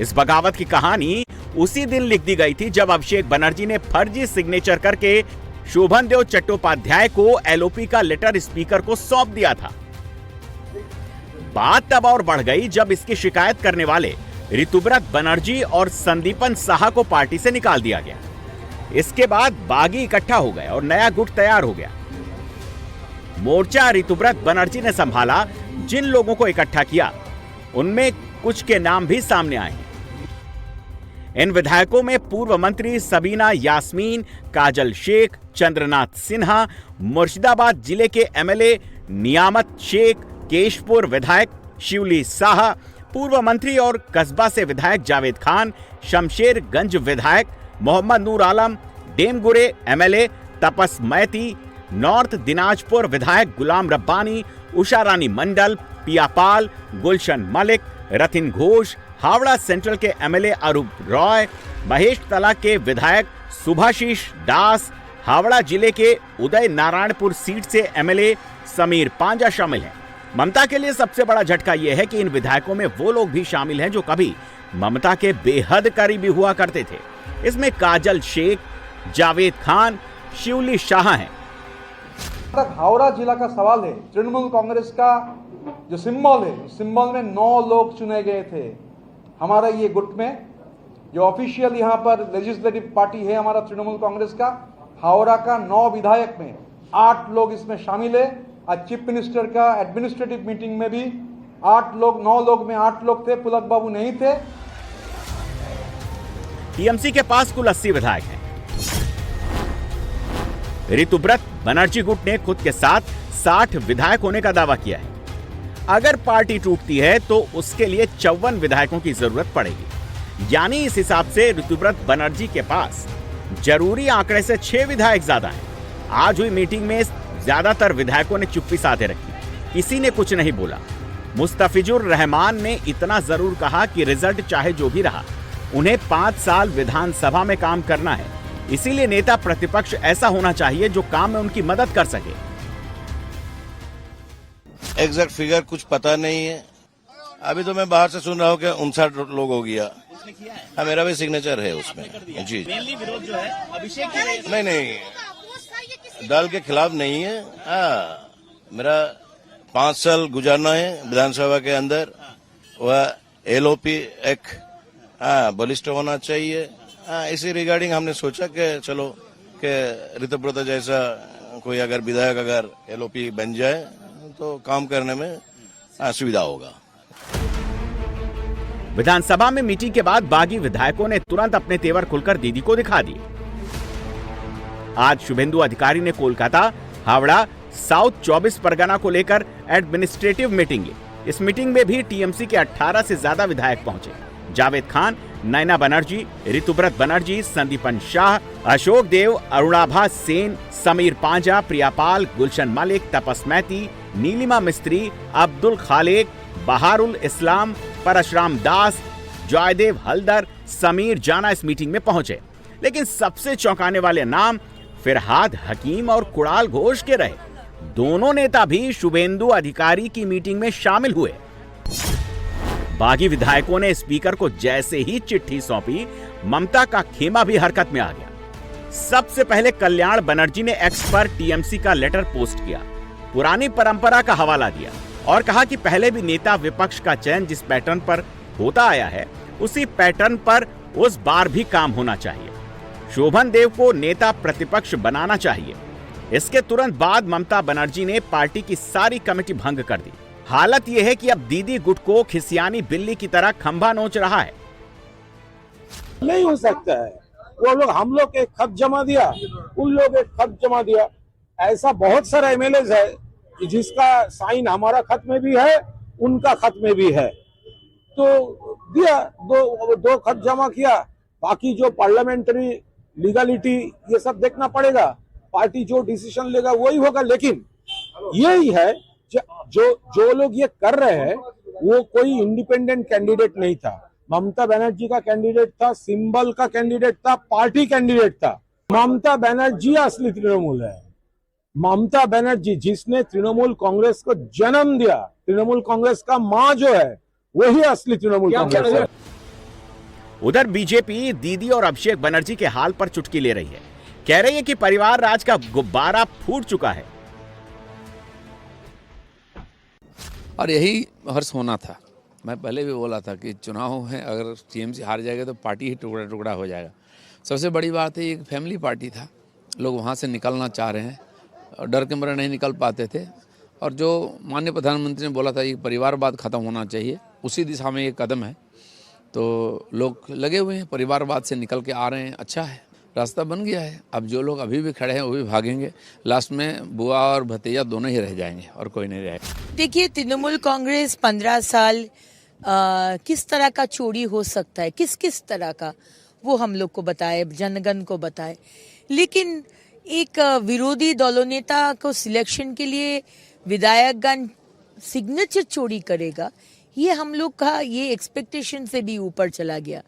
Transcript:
इस बगावत की कहानी उसी दिन लिख दी गई थी जब अभिषेक बनर्जी ने फर्जी सिग्नेचर करके शोभनदेव चट्टोपाध्याय को एलओपी का लेटर स्पीकर को सौंप दिया था। बात तब और बढ़ गई जब इसकी शिकायत करने वाले ऋतुव्रत बनर्जी और संदीपन साहा को पार्टी से निकाल दिया गया। इसके बाद बागी इकट्ठा हो गए और नया गुट तैयार हो गया। मोर्चा ऋतुव्रत बनर्जी ने संभाला। जिन लोगों को इकट्ठा किया उनमें कुछ के नाम भी सामने आए हैं। इन विधायकों में पूर्व मंत्री सबीना यास्मीन, काजल शेख, चंद्रनाथ सिन्हा, मुर्शिदाबाद जिले के एमएलए नियामत शेख, केशपुर विधायक शिवली साहा, पूर्व मंत्री और कस्बा से विधायक जावेद खान, शमशेरगंज विधायक मोहम्मद नूर आलम, डेमगुरे एमएलए तपस मैती, नॉर्थ दिनाजपुर विधायक गुलाम रब्बानी, उषा रानी मंडल, पियापाल, गुलशन मलिक, रतिन घोष, हावड़ा सेंट्रल के एमएलए अरूप रॉय, महेश तला के विधायक सुभाशीष दास, हावड़ा जिले के उदय नारायणपुर सीट से एमएलए समीर पांजा शामिल हैं। ममता के लिए सबसे बड़ा झटका यह है कि इन विधायकों में वो लोग भी शामिल हैं जो कभी ममता के बेहद करीबी हुआ करते थे। इसमें काजल शेख, जावेद खान, शिवली शाह हैं। हावड़ा जिला का सवाल है, तृणमूल कांग्रेस का जो सिंबल है, सिंबल में 9 लोग चुने गए थे हमारा ये गुट में। जो ऑफिशियल यहाँ पर लेजिस्लेटिव पार्टी है हमारा तृणमूल कांग्रेस का, हावड़ा का 9 विधायक में 8 लोग इसमें शामिल है। आज चीफ मिनिस्टर का एडमिनिस्ट्रेटिव मीटिंग में भी 9 लोग में 8 लोग थे, पुलक बाबू नहीं थे। टीएमसी के पास कुल 80 विधायक हैं। ऋतुव्रत बनर्जी गुट ने खुद के साथ 60 विधायक होने का दावा किया है। अगर पार्टी टूटती है तो उसके लिए 54 विधायकों की जरूरत पड़ेगी। यानी इस हिसाब से ऋतुव्रत बनर्जी के पास जरूरी आंकड़े से 6 विधायक ज्यादा हैं। आज हुई मीटिंग में ज्यादातर विधायकों ने चुप्पी साधे रखी, किसी ने कुछ नहीं बोला। मुस्तफिजुर रहमान ने इतना जरूर कहा कि रिजल्ट चाहे जो भी रहा, उन्हें 5 साल विधानसभा में काम करना है, इसीलिए नेता प्रतिपक्ष ऐसा होना चाहिए जो काम में उनकी मदद कर सके। एग्जैक्ट फिगर कुछ पता नहीं है। अभी तो मैं बाहर से सुन रहा हूँ कि 59 लोग हो गया। हाँ, मेरा भी सिग्नेचर है उसमें। जी, विरोध जो है अभिषेक नहीं, दल के खिलाफ नहीं है। हाँ, मेरा 5 साल गुजारना है विधानसभा के अंदर। वह एलओपी एक बलिष्ठ होना चाहिए। इसी रिगार्डिंग हमने सोचा कि चलो कि ऋतुव्रत जैसा कोई अगर विधायक अगर एलओपी बन जाए तो काम करने में सुविधा होगा। विधानसभा में मीटिंग के बाद बागी विधायकों ने तुरंत अपने तेवर खुलकर दीदी को दिखा दिए। आज शुभेंदु अधिकारी ने कोलकाता, हावड़ा, साउथ 24 परगना को लेकर एडमिनिस्ट्रेटिव मीटिंग ली। इस मीटिंग में भी टीएमसी के 18 से ज्यादा विधायक पहुंचे। जावेद खान, नैना बनर्जी, ऋतुव्रत बनर्जी, संदीपन शाह, अशोक देव, अरुणाभा सेन, समीर पांजा, प्रियापाल, गुलशन मलिक, तपस मैती, नीलिमा मिस्त्री, अब्दुल खालेक, बहारुल इस्लाम, परशुराम दास, जयदेव हल्दर, समीर जाना इस मीटिंग में पहुंचे। लेकिन सबसे चौंकाने वाले नाम फिरहाद हकीम और कुणाल घोष के रहे। दोनों नेता भी शुभेंदु अधिकारी की मीटिंग में शामिल हुए। बागी विधायकों ने स्पीकर को जैसे ही चिट्ठी सौंपी, ममता का खेमा भी हरकत में आ गया। सबसे पहले कल्याण बनर्जी ने एक्स पर टीएमसी का लेटर पोस्ट किया, पुरानी परंपरा का हवाला दिया और कहा कि पहले भी नेता विपक्ष का चयन जिस पैटर्न पर होता आया है, उसी पैटर्न पर उस बार भी काम होना चाहिए। शोभनदेव को नेता प्रतिपक्ष बनाना चाहिए। इसके तुरंत बाद ममता बनर्जी ने पार्टी की सारी कमेटी भंग कर दी। हालत यह है कि अब दीदी गुट को खिसियानी बिल्ली की तरह खंभा नोच रहा है। नहीं हो सकता है, वो लोग हम लोग एक खत जमा दिया, उन लोग एक खत जमा दिया। ऐसा बहुत सारा एमएलए है जिसका साइन हमारा खत में भी है, उनका खत में भी है, तो दिया, दो खत जमा किया। बाकी जो पार्लियामेंट्री लीगलिटी ये सब देखना पड़ेगा, पार्टी जो डिसीजन लेगा वही होगा। लेकिन यही है जो लोग ये कर रहे हैं वो कोई इंडिपेंडेंट कैंडिडेट नहीं था। ममता बनर्जी का कैंडिडेट था, सिंबल का कैंडिडेट था, पार्टी कैंडिडेट था। ममता बनर्जी असली तृणमूल है। ममता बनर्जी जिसने तृणमूल कांग्रेस को जन्म दिया, तृणमूल कांग्रेस का माँ जो है वही असली तृणमूल कांग्रेस है। उधर बीजेपी दीदी और अभिषेक बनर्जी के हाल पर चुटकी ले रही है। कह रही है कि परिवार राज का गुब्बारा फूट चुका है। और यही हर्ष होना था। मैं पहले भी बोला था कि चुनाव है, अगर टीएमसी हार जाएगा तो पार्टी ही टुकड़ा टुकड़ा हो जाएगा। सबसे बड़ी बात है, एक फैमिली पार्टी था, लोग वहाँ से निकलना चाह रहे हैं और डर के मारे नहीं निकल पाते थे। और जो माननीय प्रधानमंत्री ने बोला था ये परिवारवाद खत्म होना चाहिए, उसी दिशा में ये कदम है। तो लोग लगे हुए हैं, परिवारवाद से निकल के आ रहे हैं। अच्छा है, रास्ता बन गया है। अब जो लोग अभी भी खड़े हैं वो भी भागेंगे, लास्ट में बुआ और भतीजा दोनों ही रह जाएंगे और कोई नहीं रहेगा। देखिए, तृणमूल कांग्रेस 15 साल किस तरह का चोरी हो सकता है, किस किस तरह का, वो हम लोग को बताए, जनगण को बताए। लेकिन एक विरोधी दलोनेता को सिलेक्शन के लिए विधायकगण सिग्नेचर चोरी करेगा, ये हम लोग का ये एक्सपेक्टेशन से भी ऊपर चला गया।